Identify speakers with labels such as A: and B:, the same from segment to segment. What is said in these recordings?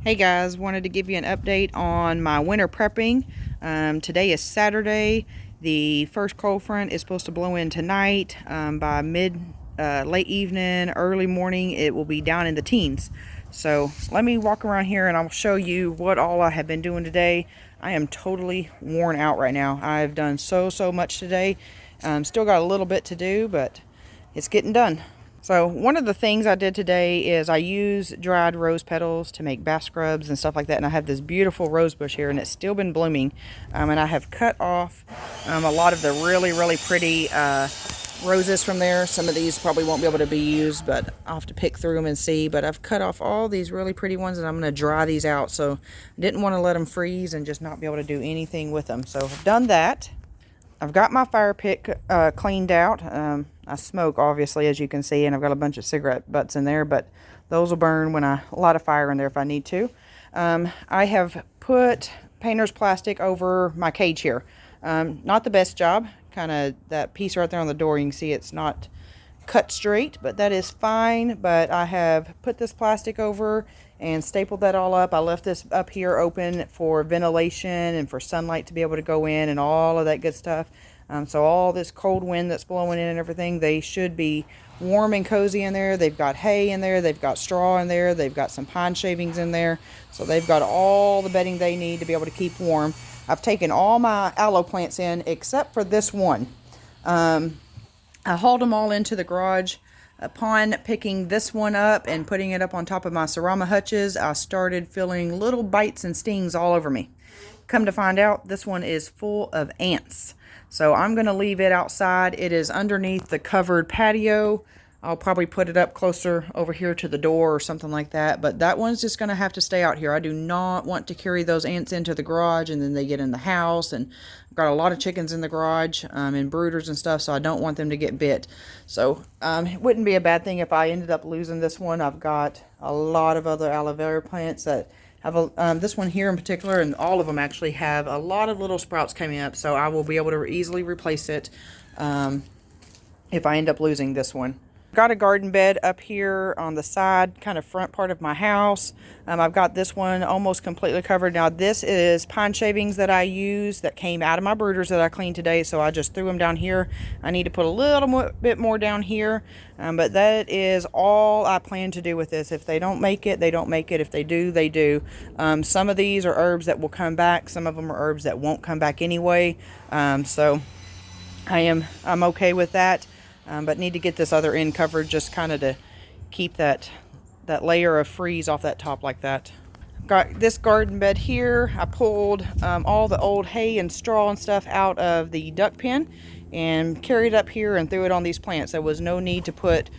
A: Hey guys, wanted to give you an update on my winter prepping. Today is Saturday. The first cold front is supposed to blow in tonight. By late evening, early morning, it will be down in the teens. So let me walk around here and I'll show you what all I have been doing today. I am totally worn out right now. I've done so much today. Still got a little bit to do, but it's getting done. So one of the things I did today is I use dried rose petals to make bath scrubs and stuff like that. And I have this beautiful rose bush here and it's still been blooming. And I have cut off a lot of the really pretty roses from there. Some of these probably won't be able to be used, but I'll have to pick through them and see. But I've cut off all these really pretty ones and I'm going to dry these out. So I didn't want to let them freeze and just not be able to do anything with them. So I've done that. I've got my fire pit cleaned out. I smoke, obviously, as you can see, and I've got a bunch of cigarette butts in there, but those will burn when I light a fire in there if I need to. I have put painter's plastic over my cage here. Not the best job. Kind of that piece right there on the door, you can see it's not cut straight, but that is fine. But I have put this plastic over and stapled that all up. I left this up here open for ventilation and for sunlight to be able to go in and all of that good stuff. So all this cold wind that's blowing in and everything, they should be warm and cozy in there. They've got hay in there, they've got straw in there, they've got some pine shavings in there. So they've got all the bedding they need to be able to keep warm. I've taken all my aloe plants in except for this one. I hauled them all into the garage. Upon picking this one up and putting it up on top of my cerama hutches, I started feeling little bites and stings all over me. Come to find out, this one is full of ants. So I'm going to leave it outside. It is underneath the covered patio. I'll probably put it up closer over here to the door or something like that. But that one's just going to have to stay out here. I do not want to carry those ants into the garage and then they get in the house. And I've got a lot of chickens in the garage and brooders and stuff, so I don't want them to get bit. So it wouldn't be a bad thing if I ended up losing this one. I've got a lot of other aloe vera plants that have this one here in particular, and all of them actually have a lot of little sprouts coming up. So I will be able to easily replace it if I end up losing this one. Got a garden bed up here on the side, kind of front part of my house. I've got this one almost completely covered. Now this is pine shavings that I use that came out of my brooders that I cleaned today, so I just threw them down here. I need to put a little bit more down here, but that is all I plan to do with this. If they don't make it, they don't make it. If they do, they do. Some of these are herbs that will come back. Some of them are herbs that won't come back anyway. So I'm okay with that. But need to get this other end covered just kind of to keep that layer of freeze off that top like that. Got this garden bed here. I pulled all the old hay and straw and stuff out of the duck pen and carried it up here and threw it on these plants. There was no need to put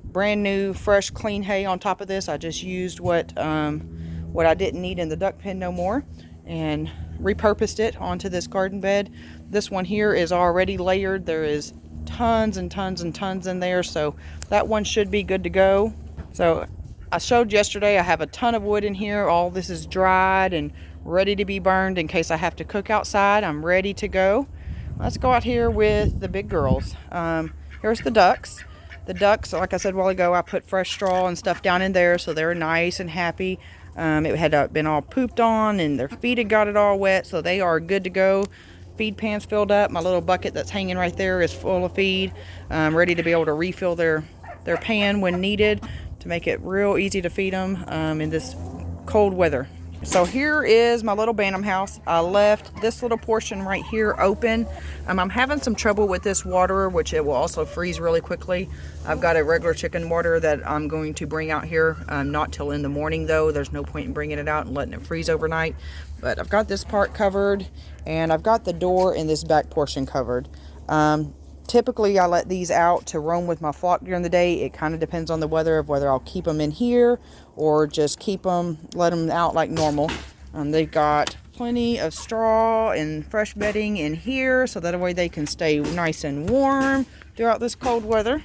A: brand new, fresh, clean hay on top of this. I just used what I didn't need in the duck pen no more and repurposed it onto this garden bed. This one here is already layered. There is tons and tons and tons in there, so that one should be good to go. So I showed yesterday I have a ton of wood in here. All this is dried and ready to be burned in case I have to cook outside. I'm ready to go. Let's go out here with the big girls. Here's the ducks. The ducks, like I said a while ago, I put fresh straw and stuff down in there so they're nice and happy. It had been all pooped on and their feet had got it all wet, so they are good to go. Feed pan's filled up. My little bucket that's hanging right there is full of feed. Ready to be able to refill their pan when needed to make it real easy to feed them in this cold weather. So here is my little Bantam house. I left this little portion right here open. I'm having some trouble with this water, which it will also freeze really quickly. I've got a regular chicken water that I'm going to bring out here, not till in the morning though. There's no point in bringing it out and letting it freeze overnight. But I've got this part covered and I've got the door in this back portion covered. Typically I let these out to roam with my flock during the day. It kind of depends on the weather of whether I'll keep them in here or just let them out like normal. They've got plenty of straw and fresh bedding in here so that way they can stay nice and warm throughout this cold weather.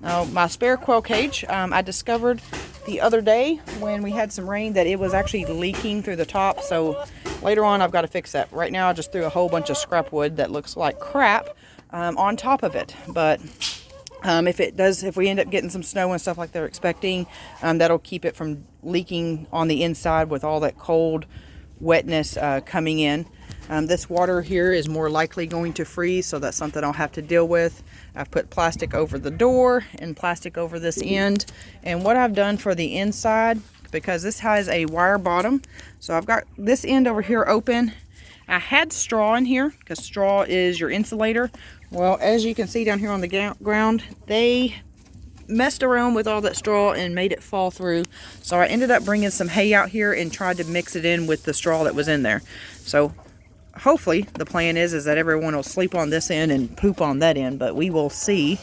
A: Now my spare quail cage, I discovered the other day when we had some rain that it was actually leaking through the top, so later on I've got to fix that. Right now I just threw a whole bunch of scrap wood that looks like crap on top of it, but If we end up getting some snow and stuff like they're expecting, that'll keep it from leaking on the inside with all that cold wetness coming in. This water here is more likely going to freeze, so that's something I'll have to deal with. I've put plastic over the door and plastic over this end. And what I've done for the inside, because this has a wire bottom, so I've got this end over here open. I had straw in here because straw is your insulator. Well, as you can see down here on the ground, they messed around with all that straw and made it fall through. So I ended up bringing some hay out here and tried to mix it in with the straw that was in there. So hopefully the plan is that everyone will sleep on this end and poop on that end, but we will see.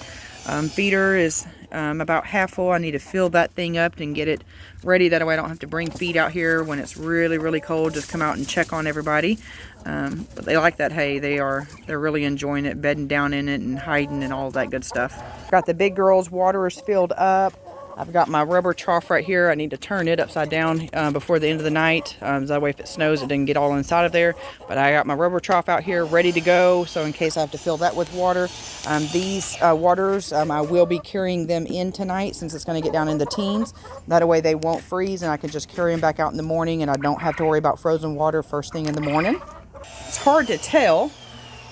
A: Feeder is about half full. I need to fill that thing up and get it ready. That way I don't have to bring feed out here when it's really, really cold. Just come out and check on everybody. But they like that hay. They're really enjoying it, bedding down in it and hiding and all that good stuff. Got the big girls' waters filled up. I've got my rubber trough right here. I need to turn it upside down before the end of the night. So that way if it snows, it didn't get all inside of there. But I got my rubber trough out here ready to go. So in case I have to fill that with water. These waters, I will be carrying them in tonight since it's going to get down in the teens. That way they won't freeze and I can just carry them back out in the morning and I don't have to worry about frozen water first thing in the morning. It's hard to tell,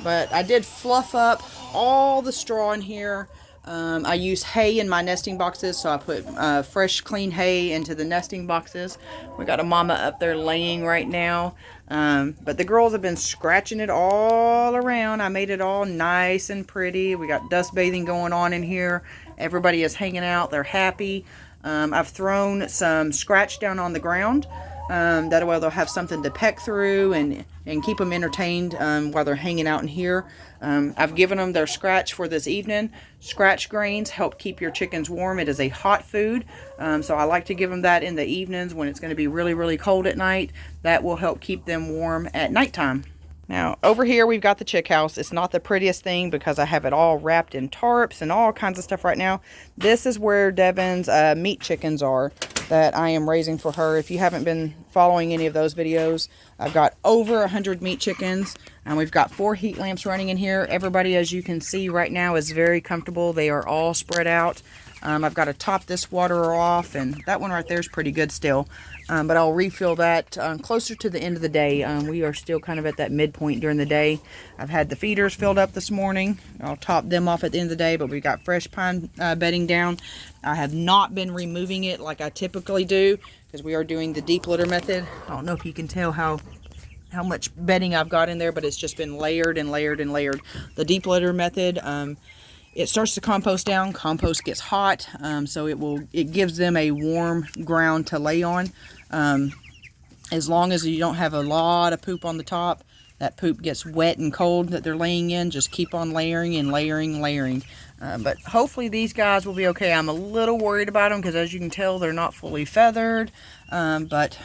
A: but I did fluff up all the straw in here. I use hay in my nesting boxes, so I put fresh, clean hay into the nesting boxes. We got a mama up there laying right now, but the girls have been scratching it all around. I made it all nice and pretty. We got dust bathing going on in here. Everybody is hanging out. They're happy. I've thrown some scratch down on the ground. That way they'll have something to peck through and keep them entertained while they're hanging out in here. I've given them their scratch for this evening. Scratch grains help keep your chickens warm. It is a hot food, so I like to give them that in the evenings when it's going to be really, really cold at night. That will help keep them warm at nighttime. Now, over here we've got the chick house. It's not the prettiest thing because I have it all wrapped in tarps and all kinds of stuff right now. This is where Devon's meat chickens are that I am raising for her. If you haven't been following any of those videos, I've got over 100 meat chickens and we've got 4 heat lamps running in here. Everybody, as you can see right now, is very comfortable. They are all spread out. I've got to top this water off, and that one right there is pretty good still. But I'll refill that closer to the end of the day. We are still kind of at that midpoint during the day. I've had the feeders filled up this morning. I'll top them off at the end of the day, but we've got fresh pine bedding down. I have not been removing it like I typically do because we are doing the deep litter method. I don't know if you can tell how much bedding I've got in there, but it's just been layered and layered and layered. The deep litter method, it starts to compost down. Compost gets hot, so it gives them a warm ground to lay on. As long as you don't have a lot of poop on the top, that poop gets wet and cold that they're laying in. Just keep on layering and layering and layering. But hopefully these guys will be okay. I'm a little worried about them because, as you can tell, they're not fully feathered. But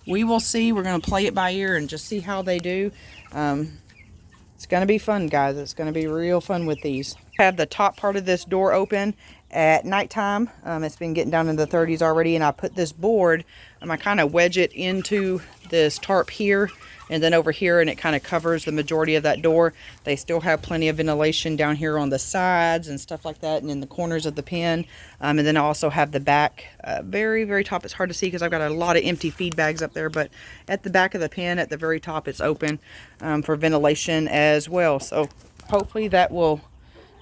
A: we will see. We're going to play it by ear and just see how they do. It's going to be fun, guys. It's going to be real fun with these. I have the top part of this door open at nighttime. It's been getting down in the 30s already, and I put this board, I kind of wedge it into this tarp here and then over here, and it kind of covers the majority of that door. They still have plenty of ventilation down here on the sides and stuff like that, and in the corners of the pen. And then I also have the back, very, very top. It's hard to see because I've got a lot of empty feed bags up there, but at the back of the pen, at the very top, it's open for ventilation as well. So hopefully that will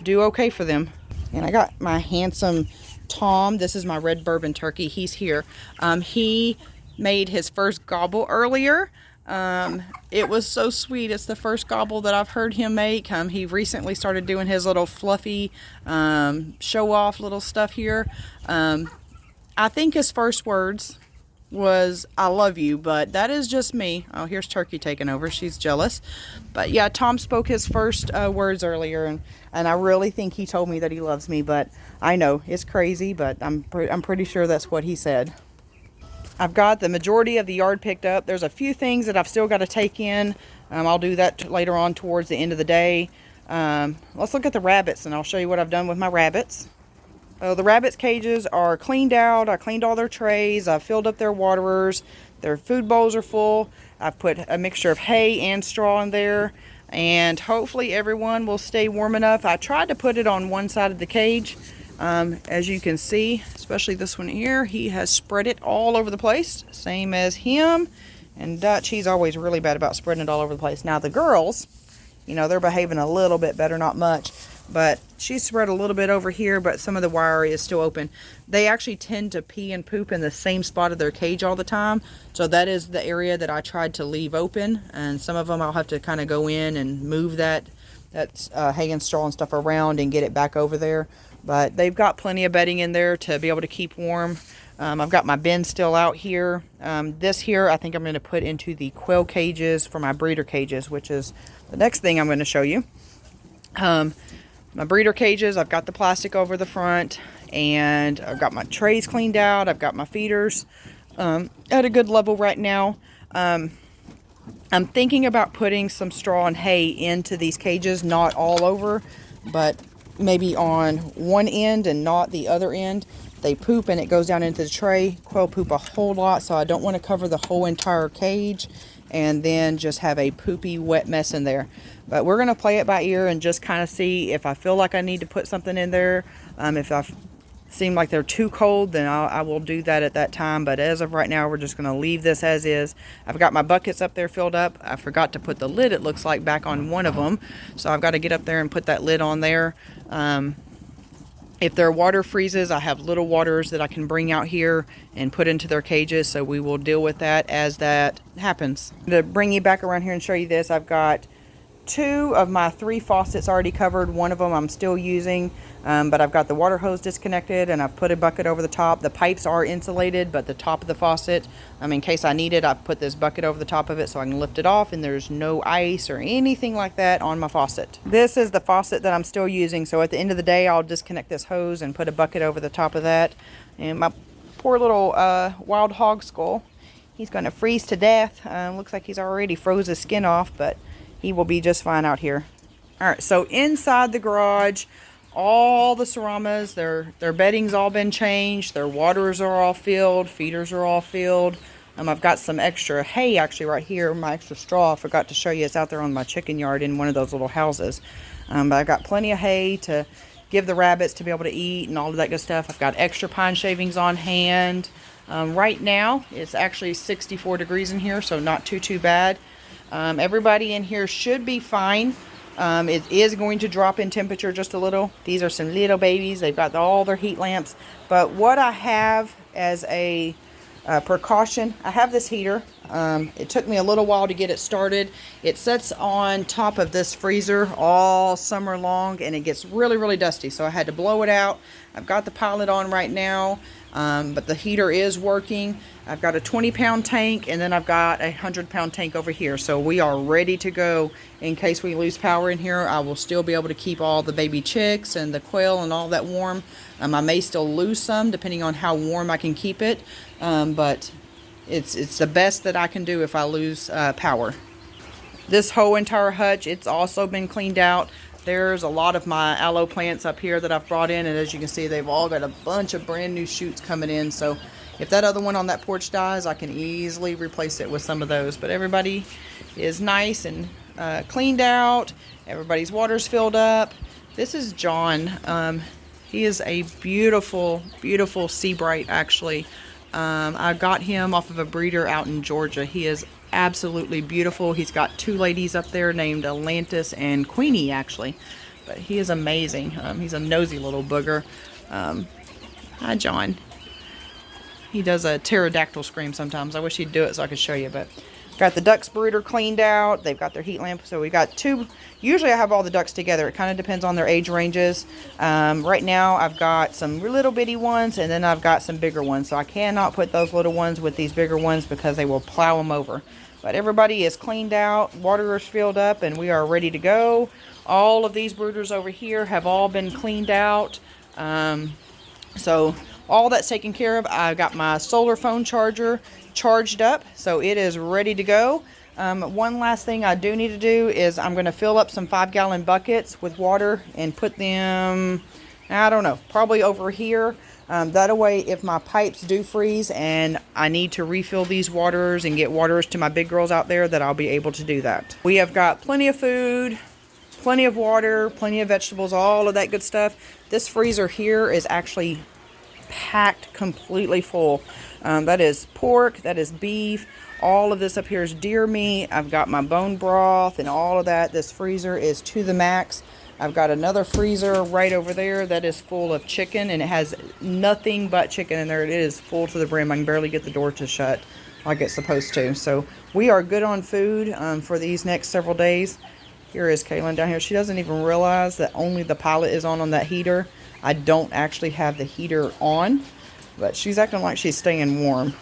A: do okay for them. And I got my handsome Tom. This is my red bourbon turkey. He's here. He made his first gobble earlier. It was so sweet. It's the first gobble that I've heard him make. He recently started doing his little fluffy show off little stuff here. I think his first words was "I love you," but that is just me. Oh, here's Turkey taking over. She's jealous. But yeah, Tom spoke his first words earlier, and I really think he told me that he loves me, but I know it's crazy, but I'm pretty sure that's what he said. I've got the majority of the yard picked up. There's a few things that I've still got to take in. I'll do that later on towards the end of the day. Let's look at the rabbits, and I'll show you what I've done with my rabbits. The rabbits' cages are cleaned out. I cleaned all their trays. I filled up their waterers. Their food bowls are full. I've put a mixture of hay and straw in there. and hopefully everyone will stay warm enough. I tried to put it on one side of the cage. As you can see, especially this one here, he has spread it all over the place, same as him. And Dutch, he's always really bad about spreading it all over the place. Now the girls, you know, they're behaving a little bit better, not much. But she's spread a little bit over here, but some of the wire is still open. They actually tend to pee and poop in the same spot of their cage all the time. So that is the area that I tried to leave open. And some of them I'll have to kind of go in and move that hay and straw and stuff around and get it back over there. But they've got plenty of bedding in there to be able to keep warm. I've got my bin still out here. This here I think I'm going to put into the quail cages for my breeder cages, which is the next thing I'm going to show you. My breeder cages, I've got the plastic over the front, and I've got my trays cleaned out. I've got my feeders at a good level right now. I'm thinking about putting some straw and hay into these cages, not all over, but maybe on one end and not the other end. They poop and it goes down into the tray. Quail poop a whole lot, so I don't want to cover the whole entire cage and then just have a poopy wet mess in there. But we're going to play it by ear and just kind of see if I feel like I need to put something in there. If I seem like they're too cold, then I will do that at that time. But as of right now, we're just going to leave this as is. I've got my buckets up there filled up. I forgot to put the lid, it looks like, back on one of them. So I've got to get up there and put that lid on there. If their water freezes, I have little waters that I can bring out here and put into their cages. So we will deal with that as that happens. To bring you back around here and show you this, I've got 2 of my 3 faucets already covered. One of them I'm still using, but I've got the water hose disconnected and I've put a bucket over the top. The pipes are insulated, but the top of the faucet, in case I need it, I've put this bucket over the top of it so I can lift it off and there's no ice or anything like that on my faucet. This is the faucet that I'm still using, so at the end of the day I'll disconnect this hose and put a bucket over the top of that. And my poor little wild hog skull, he's going to freeze to death. Looks like he's already froze his skin off, but he will be just fine out here. All right, so inside the garage, all the Seramas, their bedding's all been changed. Their waters are all filled. Feeders are all filled. I've got some extra hay actually right here, my extra straw. I forgot to show you. It's out there on my chicken yard in one of those little houses. But I've got plenty of hay to give the rabbits to be able to eat and all of that good stuff. I've got extra pine shavings on hand. Right now, it's actually 64 degrees in here, so not too bad. Everybody in here should be fine. It is going to drop in temperature just a little. These are some little babies. They've got all their heat lamps. But what I have as a precaution, I have this heater. It took me a little while to get it started. It sits on top of this freezer all summer long and it gets really dusty. So I had to blow it out. I've got the pilot on right now, but the heater is working. I've got a 20-pound tank and then I've got a 100-pound tank over here. So we are ready to go in case we lose power in here. I will still be able to keep all the baby chicks and the quail and all that warm. I may still lose some depending on how warm I can keep it. But it's the best that I can do if I lose power. This whole entire hutch, it's also been cleaned out. There's a lot of my aloe plants up here that I've brought in, and as you can see, they've all got a bunch of brand new shoots coming in. So if that other one on that porch dies, I can easily replace it with some of those. But everybody is nice and cleaned out. Everybody's water's filled up. This is John. He is a beautiful sea bright, actually. I got him off of a breeder out in Georgia. He is absolutely beautiful. He's got 2 ladies up there named Atlantis and Queenie, actually. But he is amazing. He's a nosy little booger. Hi, John. He does a pterodactyl scream sometimes. I wish he'd do it so I could show you, but got the ducks brooder cleaned out. They've got their heat lamp. So we got 2. Usually I have all the ducks together. It kind of depends on their age ranges. Right now I've got some little bitty ones and then I've got some bigger ones. So I cannot put those little ones with these bigger ones because they will plow them over. But everybody is cleaned out. Water is filled up and we are ready to go. All of these brooders over here have all been cleaned out. So all that's taken care of. I got my solar phone charger charged up, so it is ready to go. One last thing I do need to do is I'm going to fill up some 5-gallon buckets with water and put them, I don't know, probably over here That way, if my pipes do freeze and I need to refill these waters and get waters to my big girls out there, that I'll be able to do that. We have got plenty of food, plenty of water, plenty of vegetables, all of that good stuff. This freezer here is actually packed completely full. That is pork, that is beef, all of this up here is deer meat. I've got my bone broth and all of that. This freezer is to the max. I've got another freezer right over there that is full of chicken, and it has nothing but chicken in there. It is full to the brim. I can barely get the door to shut like it's supposed to. So we are good on food for these next several days. Here is Kaylin down here. She doesn't even realize that only the pilot is on that heater. I don't actually have the heater on, but she's acting like she's staying warm.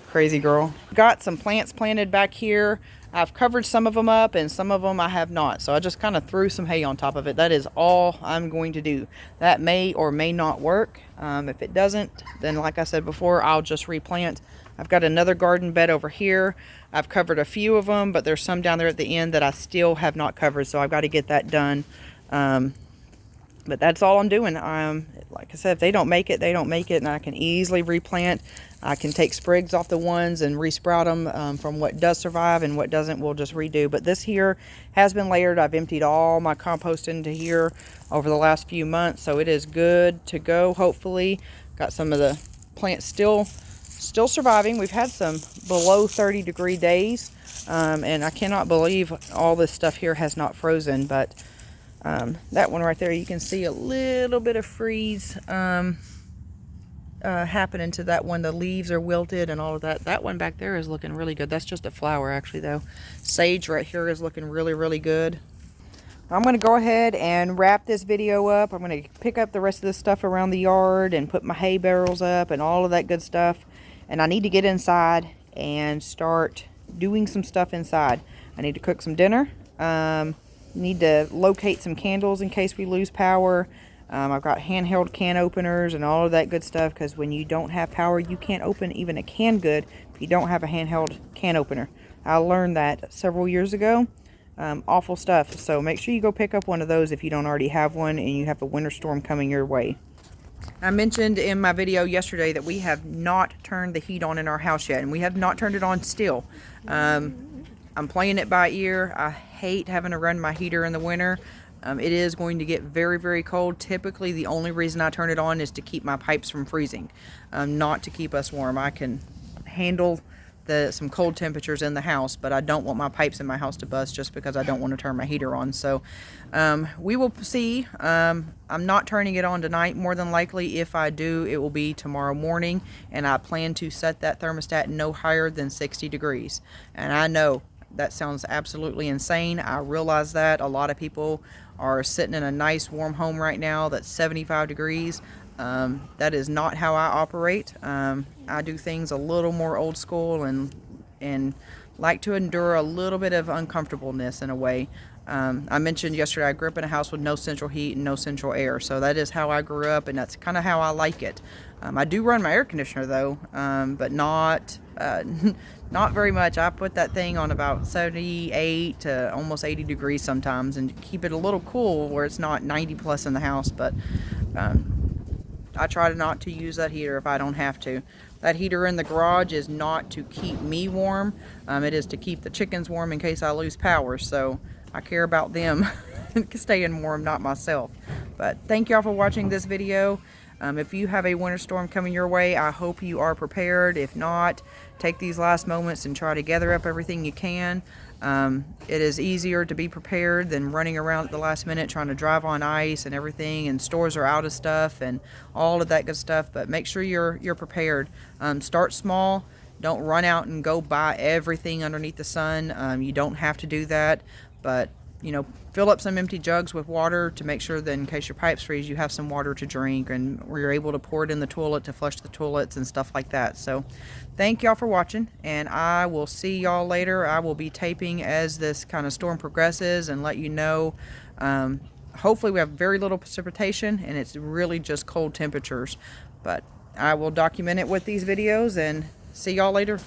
A: Crazy girl. Got some plants planted back here. I've covered some of them up and some of them I have not. So I just kind of threw some hay on top of it. That is all I'm going to do. That may or may not work. If it doesn't, then like I said before, I'll just replant. I've got another garden bed over here. I've covered a few of them, but there's some down there at the end that I still have not covered. So I've got to get that done. But that's all I'm doing. Like I said, if they don't make it, they don't make it, and I can easily replant. I can take sprigs off the ones and resprout them from what does survive, and what doesn't we'll just redo. But this here has been layered. I've emptied all my compost into here over the last few months, so it is good to go. Hopefully, got some of the plants still surviving. We've had some below 30-degree days, and I cannot believe all this stuff here has not frozen. But that one right there, you can see a little bit of freeze happening to that one. The leaves are wilted and all of that. That one back there is looking really good. That's just a flower actually though. Sage right here is looking really good. I'm going to go ahead and wrap this video up. I'm going to pick up the rest of the stuff around the yard and put my hay barrels up and all of that good stuff. And I need to get inside and start doing some stuff inside. I need to cook some dinner. Need to locate some candles in case we lose power. I've got handheld can openers and all of that good stuff, because when you don't have power, you can't open even a can good if you don't have a handheld can opener. I learned that several years ago. Awful stuff. So make sure you go pick up one of those if you don't already have one and you have a winter storm coming your way. I mentioned in my video yesterday that we have not turned the heat on in our house yet, and we have not turned it on still. I'm playing it by ear. I hate having to run my heater in the winter. It is going to get very cold. Typically, the only reason I turn it on is to keep my pipes from freezing, not to keep us warm. I can handle some cold temperatures in the house, but I don't want my pipes in my house to bust just because I don't want to turn my heater on. So we will see. I'm not turning it on tonight. More than likely, if I do, it will be tomorrow morning, and I plan to set that thermostat no higher than 60 degrees. And I know that sounds absolutely insane. I realize that a lot of people are sitting in a nice warm home right now that's 75 degrees. That is not how I operate. I do things a little more old school and like to endure a little bit of uncomfortableness in a way. I mentioned yesterday I grew up in a house with no central heat and no central air, so that is how I grew up, and that's kind of how I like it. I do run my air conditioner though, but not very much. I put that thing on about 78 to almost 80 degrees sometimes, and keep it a little cool where it's not 90 plus in the house. But I try not to use that heater if I don't have to. That heater in the garage is not to keep me warm. It is to keep the chickens warm in case I lose power. So I care about them staying warm, not myself. But thank y'all for watching this video. If you have a winter storm coming your way, I hope you are prepared. If not, take these last moments and try to gather up everything you can. It is easier to be prepared than running around at the last minute trying to drive on ice and everything, and stores are out of stuff and all of that good stuff. But make sure you're prepared. Start small. Don't run out and go buy everything underneath the sun. You don't have to do that, but you know, fill up some empty jugs with water to make sure that in case your pipes freeze, you have some water to drink, and where you're able to pour it in the toilet to flush the toilets and stuff like that. So thank y'all for watching, and I will see y'all later. I will be taping as this kind of storm progresses and let you know. Hopefully we have very little precipitation and it's really just cold temperatures, but I will document it with these videos, and see y'all later.